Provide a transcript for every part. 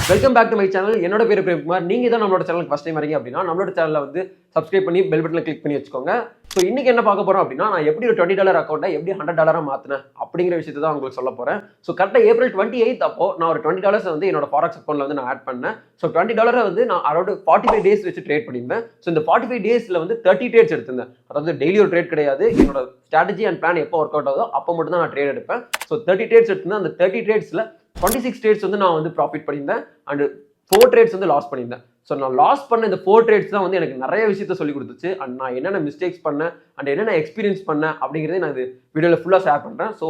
Welcome back to my channel. என்னோட பேர் பிரேம்குமார். நீங்க தான் நம்மளோட சேனலுக்கு ஃபர்ஸ்ட் டைம் வரீங்க அப்படின்னா நம்மளோட சேனலை வந்து சப்ஸ்கிரைப் பண்ணி பெல் பட்டனை கிளிக் பண்ணி வச்சுக்கோங்க. ஸோ இன்னைக்கு என்ன பார்க்க போறோம் அப்படின்னா, நான் எப்படி ஒரு $20 அக்கௌண்ட்டை எப்படி $100 மாத்தினேன் அப்படிங்கிற விஷயத்தை தான் உங்களுக்கு சொல்ல போறேன். ஸோ கரெக்டாக April 28 அப்போ நான் ஒரு $20 வந்து என்னோட ஃபாரெக்ஸ் அக்கௌண்ட்ல வந்து நான் ஆட் பண்ணேன். ஸோ $20 வந்து நான் அரௌண்ட் 45 டேஸ் வச்சு ட்ரேட் பண்ணியிருந்தேன். ஸோ இந்த 45 டேஸ்ல வந்து 30 ட்ரேட்ஸ் எடுத்திருந்தேன். அதாவது டெய்லி ஒரு ட்ரேட் கிடையாது. என்னோட ஸ்ட்ராட்டஜி அண்ட் பிளான் எப்போ ஒர்க் அவுட் ஆகுதோ அப்போ மட்டும் தான் நான் ட்ரேட் எடுப்பேன். ஸோ 30 ட்ரேட்ஸ் எடுத்திருந்தேன். அந்த 30 ட்ரேட்ஸ்ல 26 ட்ரேட்ஸ் வந்து நான் வந்து ப்ராஃபிட் பண்ணியிருந்தேன் அண்ட் 4 ட்ரேட்ஸ் வந்து லாஸ் பண்ணியிருந்தேன். ஸோ நான் லாஸ் பண்ண இந்த 4 ட்ரேட்ஸ் தான் வந்து எனக்கு நிறைய விஷயத்த சொல்லி கொடுத்துச்சு. அண்ட் நான் என்னென்ன மிஸ்டேக்ஸ் பண்ணேன் அண்ட் என்னென்ன எக்ஸ்பீரியன்ஸ் பண்ணேன் அப்படிங்கிறதே நான் இது வீடியோவில் ஃபுல்லாக ஷேர் பண்ணுறேன். ஸோ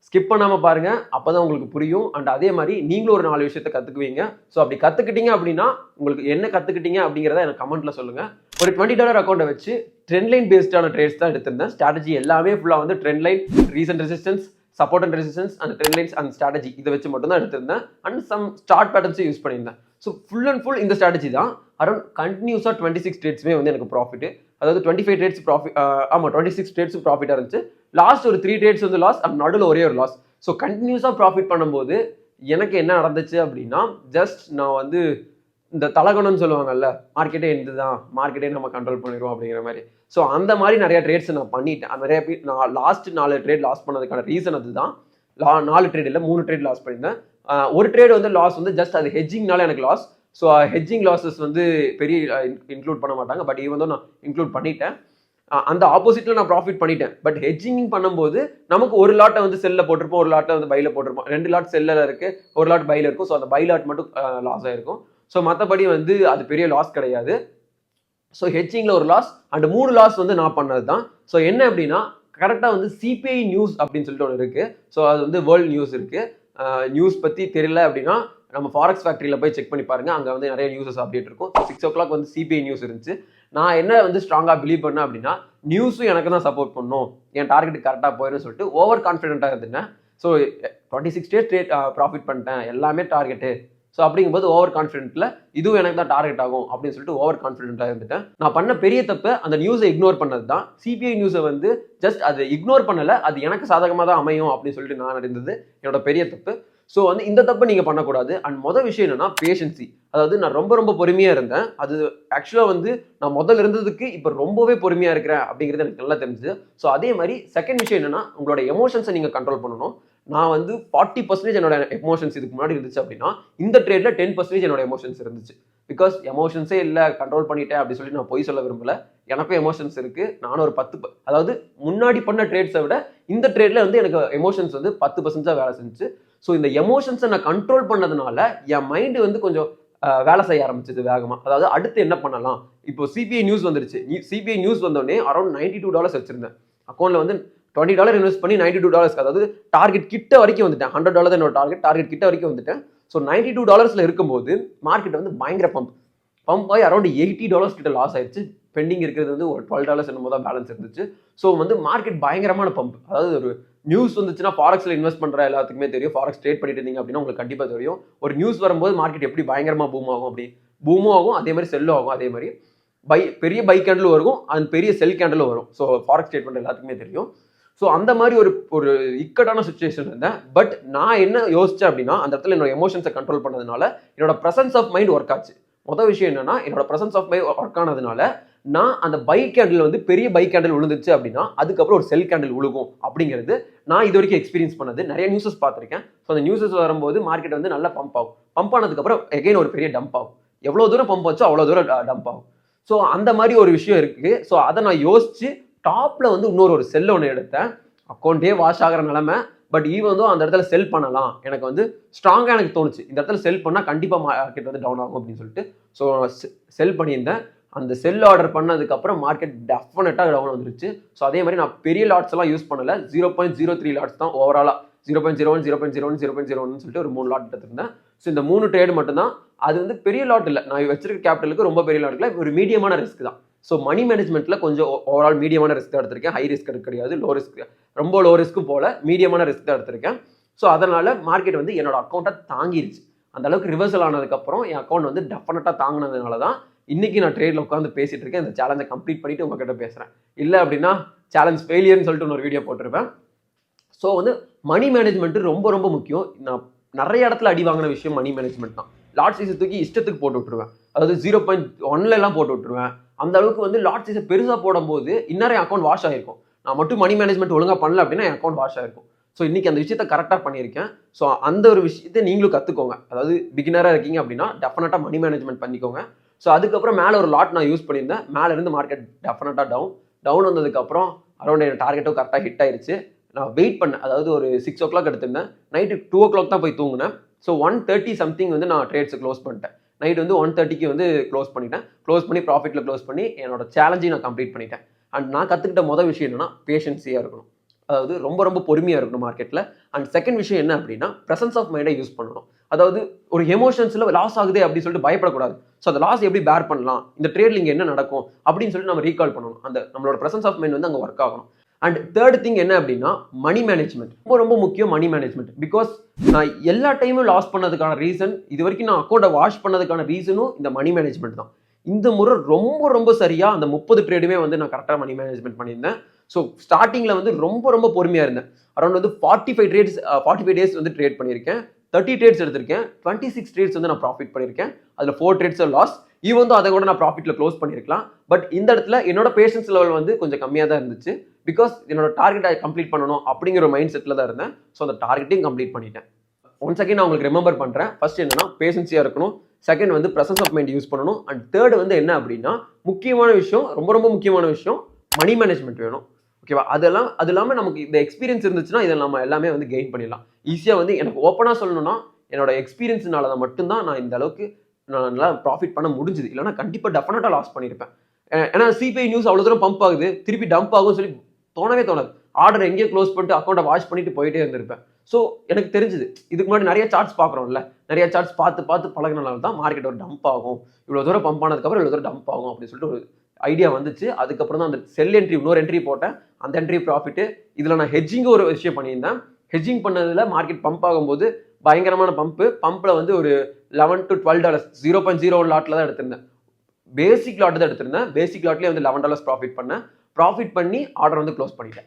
ஸ்கிப் பண்ணாமல் பாருங்க, அப்போ தான் உங்களுக்கு புரியும். அண்ட் அதே மாதிரி நீங்களும் ஒரு 4 விஷயத்த கற்றுக்குவீங்க. ஸோ அப்படி கற்றுக்கிட்டீங்க அப்படின்னா உங்களுக்கு என்ன கற்றுக்கிட்டீங்க அப்படிங்கிறத எனக்கு கமெண்ட்ல சொல்லுங்கள். ஒரு $20 அக்கௌண்ட்டை வச்சு ட்ரெண்ட் லைன் பேஸ்டான ட்ரேட்ஸ் தான் எடுத்திருந்தேன். ஸ்ட்ராட்டஜி எல்லாமே ஃபுல்லாக வந்து trend line, recent resistance, support and resistance and trend lines and strategy இதை வச்சு மட்டும் தான் எடுத்திருந்தேன். அண்ட் சம் ஸ்டார்ட் பேட்டர்ன்ஸும் யூஸ் பண்ணியிருந்தேன். ஸோ ஃபுல் அண்ட் ஃபுல் இந்த ஸ்ட்ராட்டஜி தான். அரௌண்ட் கண்டினியூஸாக 26 ட்ரேட்ஸுமே வந்து எனக்கு ப்ராஃபிட். அதாவது 25 ட்ரேட்ஸ் ப்ராஃபிட், ஆமாம் 26 ட்ரேட்ஸும் ப்ராஃபிட்டாக இருந்துச்சு. லாஸ்ட் ஒரு 3 ட்ரேட்ஸ் வந்து லாஸ் அண்ட் நடுவில் ஒரே ஒரு லாஸ். ஸோ கண்டினியூஸாக ப்ராஃபிட் பண்ணும்போது எனக்கு என்ன நடந்துச்சு அப்படின்னா, ஜஸ்ட் நான் வந்து இந்த தலகணம்னு சொல்லுவாங்கல்ல, மார்க்கெட்டே இதுதான், மார்க்கெட்டே நம்ம கண்ட்ரோல் பண்ணிடுவோம் அப்படிங்கிற மாதிரி. ஸோ அந்த மாதிரி நிறைய ட்ரேட்ஸ் நான் பண்ணிட்டேன். நிறைய பேர் நான் லாஸ்ட் 4 ட்ரேட் லாஸ் பண்ணதுக்கான ரீசன் அதுதான். 4 ட்ரேட் இல்லை 3 ட்ரேட் லாஸ் பண்ணியிருந்தேன். ஒரு ட்ரேட் வந்து லாஸ் வந்து ஜஸ்ட் அது ஹெட்ஜிங்னால எனக்கு லாஸ். ஸோ ஹெட்ஜிங் லாஸஸ் வந்து பெரிய இன்க்ளூட் பண்ண மாட்டாங்க. பட் ஈவன் தான் நான் இன்க்ளூட் பண்ணிட்டேன். அந்த ஆப்போசிட்ல நான் ப்ராஃபிட் பண்ணிட்டேன். பட் ஹெட்ஜிங் பண்ணும்போது நமக்கு ஒரு லாட்டை வந்து செல்ல போட்டிருப்போம், ஒரு லாட்டை வந்து பைல போட்டிருப்போம். 2 லாட் செல்லில் இருக்கு, ஒரு லாட் பைல இருக்கும். ஸோ அந்த பை லாட் மட்டும் லாஸ் ஆயிருக்கும். ஸோ மற்றபடி வந்து அது பெரிய லாஸ் கிடையாது. ஸோ ஹெட்ஜிங்கில் ஒரு லாஸ் அண்ட் 3 லாஸ் வந்து நான் பண்ணது தான். ஸோ என்ன அப்படின்னா, கரெக்டாக வந்து சிபிஐ நியூஸ் அப்படின்னு சொல்லிட்டு ஒன்று இருக்குது. ஸோ அது வந்து வேர்ல்டு நியூஸ் இருக்குது. நியூஸ் பற்றி தெரியல அப்படின்னா நம்ம ஃபாரெக்ஸ் ஃபேக்ட்ரியில் போய் செக் பண்ணி பாருங்க. அங்கே வந்து நிறைய நியூஸஸ் அப்டேட் இருக்கும். 6 o'clock வந்து சிபிஐ நியூஸ் இருந்துச்சு. நான் என்ன வந்து ஸ்ட்ராங்காக பிலீவ் பண்ணேன் அப்படின்னா, நியூஸும் எனக்கு தான் சப்போர்ட் பண்ணும், என் டார்கெட் கரெக்டாக போயிடும் சொல்லிட்டு ஓவர் கான்ஃபிடென்ட்டாக இருந்தேன். ஸோ 26 டேஸ் ப்ராஃபிட் பண்ணிட்டேன், எல்லாமே டார்கெட்டு. ஸோ அப்படிங்கும்போது ஓவர் கான்ஃபிடென்ட்ல இதுவும் எனக்கு தான் டார்கெட் ஆகும் அப்படின்னு சொல்லிட்டு ஓவர் கான்ஃபிடென்ட்டாக இருந்துட்டேன். நான் பண்ண பெரிய தப்பு அந்த நியூஸை இக்னோர் பண்ணது தான். சிபிஐ நியூஸை வந்து ஜஸ்ட் அதை இக்னோர் பண்ணலை, அது எனக்கு சாதகமாக தான் அமையும் அப்படின்னு சொல்லிட்டு நான் இருந்தது என்னோட பெரிய தப்பு. ஸோ வந்து இந்த தப்பு நீங்கள் பண்ணக்கூடாது. அண்ட் மொதல் விஷயம் என்னன்னா பேஷன்சி. அதாவது நான் ரொம்ப பொறுமையாக இருந்தேன். அது ஆக்சுவலாக வந்து நான் முதல்ல இருந்ததுக்கு இப்போ ரொம்பவே பொறுமையாக இருக்கிறேன் அப்படிங்கிறது எனக்கு நல்லா தெரிஞ்சுது. ஸோ அதே மாதிரி செகண்ட் விஷயம் என்னன்னா, உங்களோட எமோஷன்ஸை நீங்கள் கண்ட்ரோல் பண்ணணும். நான் வந்து 40% என்னோட எமோஷன்ஸ் இதுக்கு முன்னாடி இருந்துச்சு அப்படின்னா, இந்த ட்ரேட்ல 10% என்னோட எமோஷன்ஸ் இருந்துச்சு. பிகாஸ் எமோஷன்ஸே இல்லை, கண்ட்ரோல் பண்ணிட்டேன் அப்படி சொல்லி நான் பொய் சொல்ல விரும்பல. எனக்கும் எமோஷன்ஸ் இருக்கு. நானும் ஒரு 10, அதாவது முன்னாடி பண்ண ட்ரேட்ஸை விட இந்த ட்ரேட்ல வந்து எனக்கு எமோஷன்ஸ் வந்து 10% வேலை செஞ்சுச்சு. ஸோ இந்த எமோஷன்ஸை நான் கண்ட்ரோல் பண்ணதுனால என் மைண்டு வந்து கொஞ்சம் வேலை செய்ய ஆரம்பிச்சது வேகமாக. அதாவது அடுத்து என்ன பண்ணலாம், இப்போ சிபிஐ நியூஸ் வந்துருச்சு. சிபிஐ நியூஸ் வந்தோடனே அரௌண்ட் $92 வச்சிருந்தேன் அக்கௌண்ட்ல. வந்து $20 இன்வெஸ்ட் பண்ணி $92, அதாவது டார்கெட் கிட்ட வரைக்கும் வந்துட்டேன். $100 என்னோட டார்கெட் கிட்ட வரைக்கும் வந்துட்டேன். ஸோ $92 இருக்கும்போது மார்க்கெட் வந்து பயங்கர பம்ப் ஆகி அரௌண்ட் $80 கிட்ட லாஸ் ஆயிடுச்சு. பெண்டிங் இருக்கிறது வந்து ஒரு $12 என்னமோ தான் பேலன்ஸ் இருந்துச்சு. ஸோ வந்து மார்க்கெட் பயங்கரமான பம்ப். அதாவது ஒரு நியூஸ் வந்துச்சுன்னா, ஃபாரெக்ஸ்ல இன்வெஸ்ட் பண்ற எல்லாத்துக்குமே தெரியும். ஃபாரெக்ஸ் ட்ரேட் பண்ணிட்டு இருந்தீங்க அப்படின்னா உங்களுக்கு கண்டிப்பாக தெரியும். ஒரு நியூஸ் வரும்போது மார்க்கெட் எப்படி பயங்கரமா பூம் ஆகும், அப்படி பூமும் ஆகும், அதே மாதிரி செல்லும் ஆகும். அதே மாதிரி பெரிய பை கேண்டிலும் வரும், அது பெரிய செல் கேண்டிலும் வரும். ஸோ ஃபாரெக்ஸ் ட்ரேட் பண்ற எல்லாத்துக்குமே தெரியும். ஸோ அந்த மாதிரி ஒரு இக்கட்டான சுச்சுவேஷன் இருந்தேன். பட் நான் என்ன யோசிச்சேன் அப்படின்னா, அந்த இடத்துல என்னோட எமோஷன்ஸை கண்ட்ரோல் பண்ணதுனால என்னோட ப்ரெசன்ஸ் ஆஃப் மைண்ட் ஒர்க் ஆச்சு. மொதல் விஷயம் என்னன்னா, என்னோட ப்ரெசன்ஸ் ஆஃப் மைண்ட் ஒர்க் ஆனதுனால நான் அந்த பை கேண்டில் வந்து பெரிய பை கேண்டில் விழுந்துச்சு அப்படின்னா அதுக்கப்புறம் ஒரு செல் கேண்டில் விழுகும் அப்படிங்கிறது நான் இது வரைக்கும் எக்ஸ்பீரியன்ஸ் பண்ணது. நிறைய நியூஸஸ் பார்த்துருக்கேன். ஸோ அந்த நியூஸஸ் வரும்போது மார்க்கெட் வந்து நல்லா பம்ப் ஆகும். பம்ப் ஆனதுக்கப்புறம் எகைன் ஒரு பெரிய டம்ப் ஆகும். எவ்வளோ தூரம் பம்ப் வச்சோ அவ்வளோ தூரம் டம்ப் ஆகும். ஸோ அந்த மாதிரி ஒரு விஷயம் இருக்கு. ஸோ அதை நான் யோசிச்சு டாப்ல வந்து இன்னொரு செல் ஒன்று எடுத்தேன். அக்கௌண்ட்டே வாஷ் ஆகிற நிலைமை. பட் ஈவன் தான் அந்த இடத்துல செல் பண்ணலாம், எனக்கு வந்து ஸ்ட்ராங்காக எனக்கு தோணுச்சு. இந்த இடத்துல செல் பண்ணால் கண்டிப்பாக மார்க்கெட் வந்து டவுன் ஆகும் அப்படின்னு சொல்லிட்டு ஸோ செல் பண்ணியிருந்தேன். அந்த செல் ஆர்டர் பண்ணதுக்கப்புறம் மார்க்கெட் டெஃபினட்டாக டவுன் வந்துருச்சு. ஸோ அதே மாதிரி நான் பெரிய லாட்ஸ் எல்லாம் யூஸ் பண்ணலை. 0.03 லாட்ஸ் தான் ஓவராலாக. 0.01, 0.01, 0.01 சொல்லிட்டு ஒரு 3 லாட் எடுத்திருந்தேன். ஸோ இந்த 3 ட்ரேடு மட்டும்தான். அது வந்து பெரிய லாட் இல்லை, நான் வச்சிருக்க கேபிட்டலுக்கு ரொம்ப பெரிய லாட் இல்லை, ஒரு மீடியமான ரிஸ்க் தான். ஸோ மணி மேனேஜ்மெண்ட்டில் கொஞ்சம் ஓவரால் மீடியமான ரிஸ்க் தான் எடுத்திருக்கேன். ஹை ரிஸ்க் கிடையாது, லோ ரிஸ்க், ரொம்ப லோ ரிஸ்க்கும் போல மீடியமான ரிஸ்க் தான் எடுத்திருக்கேன். ஸோ அதனால மார்க்கெட் வந்து என்னோட அக்கௌண்ட்டை தாங்கிருச்சு. அந்த அளவுக்கு ரிவர்சல் ஆனதுக்கப்புறம் என் அக்கௌண்ட் வந்து டெஃபினட்டாக தாங்கினதுனால தான் இன்னைக்கு நான் ட்ரேட்ல உட்காந்து பேசிட்டு இருக்கேன். இந்த சேலஞ்சை கம்ப்ளீட் பண்ணிட்டு உங்ககிட்ட பேசுறேன். இல்லை அப்படின்னா சேலஞ்ச் ஃபெயிலியர்னு சொல்லிட்டு ஒரு வீடியோ போட்டிருப்பேன். ஸோ வந்து மணி மேனேஜ்மெண்ட் ரொம்ப முக்கியம். நான் நிறைய இடத்துல அடி வாங்கின விஷயம் மணி மேனேஜ்மெண்ட் தான். லாட் சைஸை தூக்கி இஷ்டத்துக்கு போட்டு விட்டுருவேன். அதாவது 0.1 எல்லாம் போட்டு விட்டுருவேன். அந்த அளவுக்கு வந்து லாட் சைஸை பெருசாக போடும்போது இன்னும் என் அக்கௌண்ட் வாஷ் ஆகிருக்கும். நான் மட்டும் மணி மேனேஜ்மெண்ட் ஒழுங்காக பண்ணல அப்படின்னா என் அக்கௌண்ட் வாஷ் ஆகிருக்கும். ஸோ இன்னைக்கு அந்த விஷயத்தை கரெக்டாக பண்ணியிருக்கேன். ஸோ அந்த ஒரு விஷயத்தை நீங்களும் கற்றுக்கோங்க. அதாவது பிகினராக இருக்கீங்க அப்படின்னா டெஃபினட்டாக மணி மேனேஜ்மெண்ட் பண்ணிக்கோங்க. ஸோ அதுக்கப்புறம் மேலே ஒரு லாட் நான் யூஸ் பண்ணியிருந்தேன். மேலே இருந்து மார்க்கெட் டெஃபினட்டாக டவுன் வந்ததுக்கப்புறம் அரௌண்ட் என் டார்கெட்டும் கரெக்டாக ஹிட் ஆயிருச்சு. நான் வெயிட் பண்ணேன். அதாவது ஒரு 6 o'clock எடுத்திருந்தேன். நைட்டு 2 o'clock தான் போய் தூங்கினேன். ஸோ 1:30 சம்திங் வந்து நான் ட்ரேட்ஸ் க்ளோஸ் பண்ணிட்டேன். நைட் வந்து 1:30க்கு வந்து க்ளோஸ் பண்ணிட்டேன். க்ளோஸ் பண்ணி ப்ராஃபிட்டில் க்ளோஸ் பண்ணி என்னோட சேலஞ்சையும் நான் கம்ப்ளீட் பண்ணிட்டேன். அண்ட் நான் கற்றுக்கிட்ட மொதல் விஷயம் என்னன்னா பேஷன்ஸியாக இருக்கணும். அதாவது ரொம்ப ரொம்ப பொறுமையாக இருக்கணும் மார்க்கெட்டில். அண்ட் செகண்ட் விஷயம் என்ன அப்படின்னா ப்ரெசன்ஸ் ஆஃப் மைண்டை யூஸ் பண்ணணும். அதாவது ஒரு எமோஷன்ஸில் லாஸ் ஆகுது அப்படின்னு சொல்லிட்டு பயப்படக்கூடாது. ஸோ அந்த லாஸ் எப்படி பேர் பண்ணலாம், இந்த ட்ரேட்ல இங்கே என்ன நடக்கும் அப்படின்னு சொல்லிட்டு நம்ம ரீகால் பண்ணணும். அந்த நம்மளோட ப்ரெசன்ஸ் ஆஃப் மைண்ட் வந்து அங்கே ஒர்க் ஆகணும். அண்ட் தேர்ட் திங் என்ன அப்படின்னா மணி மேனேஜ்மெண்ட். ரொம்ப ரொம்ப முக்கியம் மணி மேனேஜ்மெண்ட். பிகாஸ் நான் எல்லா டைமும் லாஸ் பண்ணதுக்கான ரீசன், இது வரைக்கும் நான் அக்கௌண்ட்டை வாஷ் பண்ணதுக்கான ரீசனும் இந்த மணி மேனேஜ்மெண்ட் தான். இந்த முறை ரொம்ப ரொம்ப சரியா அந்த 30 ட்ரேடுமே வந்து நான் கரெக்டாக மணி மேனேஜ்மெண்ட் பண்ணியிருந்தேன். ஸோ ஸ்டார்டிங்கில் வந்து ரொம்ப ரொம்ப பொறுமையாக இருந்தேன். அரௌண்ட் வந்து 45 டேஸ் வந்து ட்ரேட் பண்ணியிருக்கேன். 30 ட்ரேட்ஸ் எடுத்திருக்கேன். 26 ட்ரேட்ஸ் வந்து நான் ப்ராஃபிட் பண்ணியிருக்கேன். அதில் 4 ட்ரேட்ஸ் லாஸ். ஈவன் தான் அதை கூட நான் ப்ராஃபிட்டில் க்ளோஸ் பண்ணியிருக்கலாம். பட் இந்த இடத்துல என்னோட பேஷன்ஸ் லெவல் வந்து கொஞ்சம் கம்மியாக தான் இருந்துச்சு. பிகாஸ் என்னோட டார்கெட்டை கம்ப்ளீட் பண்ணணும் அப்படிங்கிற மைண்ட் செட்டில் தான் இருந்தேன். ஸோ அந்த டார்கெட்டையும் கம்ப்ளீட் பண்ணிட்டேன். ஒன்ஸ் அகைன் நான் உங்களுக்கு ரிமெம்பர் பண்ணுறேன். ஃபர்ஸ்ட் என்னன்னா பேஷன்ஸியாக இருக்கணும். செகண்ட் வந்து ப்ரெசன்ஸ் ஆஃப் மைண்ட் யூஸ் பண்ணணும். அண்ட் தேர்ட் வந்து என்ன அப்படின்னா முக்கியமான விஷயம், ரொம்ப ரொம்ப முக்கியமான விஷயம், மணி மேனேஜ்மெண்ட் வேணும். ஓகேவா? அது இல்லாமல் நமக்கு இந்த எக்ஸ்பீரியன்ஸ் இருந்துச்சுன்னா இதை நம்ம எல்லாமே வந்து கெயின் பண்ணிடலாம் ஈஸியாக. வந்து எனக்கு ஓப்பனாக சொல்லணும்னா என்னோட எக்ஸ்பீரியன்ஸ்னால தான் மட்டும்தான் நான் இந்த அளவுக்கு நான் நல்லா ப்ராஃபிட் பண்ண முடிஞ்சுது. இல்லைனா கண்டிப்பாக டெஃபினட்டாக லாஸ் பண்ணியிருப்பேன். ஏன்னா சிபிஐ நியூஸ் அவ்வளோ தூரம் பம்ப் ஆகுது, திருப்பி டம்ப் ஆகும்னு சொல்லி தோணாது. ஆர்டர் எங்கேயோ க்ளோஸ் பண்ணிட்டு அக்கௌண்ட்டை வாஷ் பண்ணிட்டு போயிட்டே இருந்திருப்பேன். ஸோ எனக்கு தெரிஞ்சுது. இதுக்கு முன்னாடி நிறைய சார்ட்ஸ் பார்க்குறோம்ல, நிறைய சார்ட்ஸ் பார்த்து பழகினால தான் மார்க்கெட் ஒரு டம்ப் ஆகும், இவ்வளோ தூரம் பம்ப் ஆனதுக்கப்புறம் இவ்வளோ தூரம் டம்ப் ஆகும் அப்படின்னு சொல்லிட்டு ஒரு ஐடியா வந்துச்சு. அதுக்கப்புறம் தான் அந்த செல் என்ட்ரி இன்னொரு என்ட்ரி போட்டேன். அந்த என்ட்ரி ப்ராஃபிட்டு. இதில் நான் ஹெட்ஜிங் ஒரு விஷயம் பண்ணியிருந்தேன். ஹெட்ஜிங் பண்ணதில் மார்க்கெட் பம்ப் ஆகும்போது பயங்கரமான பம்பில் வந்து ஒரு $11 to $12 0.01 லாட்டில் தான் எடுத்திருந்தேன். பேசிக் லாட் தான் எடுத்திருந்தேன். பேசிக் லாட்லேயே வந்து $11 ப்ராஃபிட் பண்ணேன். ப்ராஃபிட் பண்ணி ஆர்டர் வந்து க்ளோஸ் பண்ணிட்டேன்.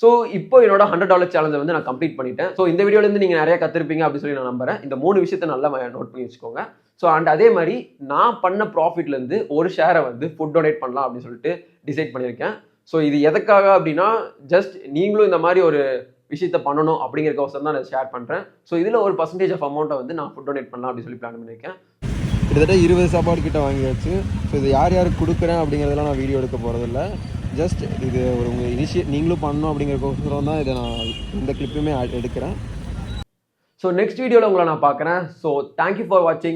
ஸோ இப்போ என்னோட $100 சேலஞ்சை வந்து நான் கம்ப்ளீட் பண்ணிட்டேன். ஸோ இந்த வீடியோலேருந்து நீங்கள் நிறையா கற்றுருப்பீங்க அப்படின்னு சொல்லி நான் நம்புறேன். இந்த 3 விஷயத்தை நல்லா நோட் பண்ணி வச்சுக்கோங்க. ஸோ அண்ட் அதே மாதிரி நான் பண்ண ப்ராஃபிட்லேருந்து ஒரு ஷேரை வந்து ஃபுட் டொனேட் பண்ணலாம் அப்படின்னு சொல்லிட்டு டிசைட் பண்ணியிருக்கேன். ஸோ இது எதுக்காக அப்படின்னா ஜஸ்ட் நீங்களும் இந்த மாதிரி ஒரு விஷயத்த பண்ணணும் அப்படிங்கிறக்கோசரம் தான் நான் ஷேர் பண்ணுறேன். ஸோ இதில் ஒரு பர்சன்டேஜ் ஆஃப் அமௌண்ட்டை வந்து நான் ஃபுட் டொனேட் பண்ணலாம் அப்படின்னு சொல்லி பிளான் பண்ணியிருக்கேன். கிட்டத்தட்ட 20 சாப்பாடு கிட்ட வாங்கியாச்சு. ஸோ இது யார் யாருக்கு கொடுக்குறேன் அப்படிங்கிறதெல்லாம் நான் வீடியோ எடுக்க போகிறதில்ல. ஜஸ்ட் இது ஒரு உங்கள் நீங்களும் பண்ணணும் அப்படிங்கிறக்கோசரம் தான் இதை நான் இந்த கிளிப்புமே எடுக்கிறேன். ஸோ நெக்ஸ்ட் வீடியோவில் உங்களை நான் பார்க்குறேன். ஸோ தேங்க்யூ ஃபார் வாட்சிங்.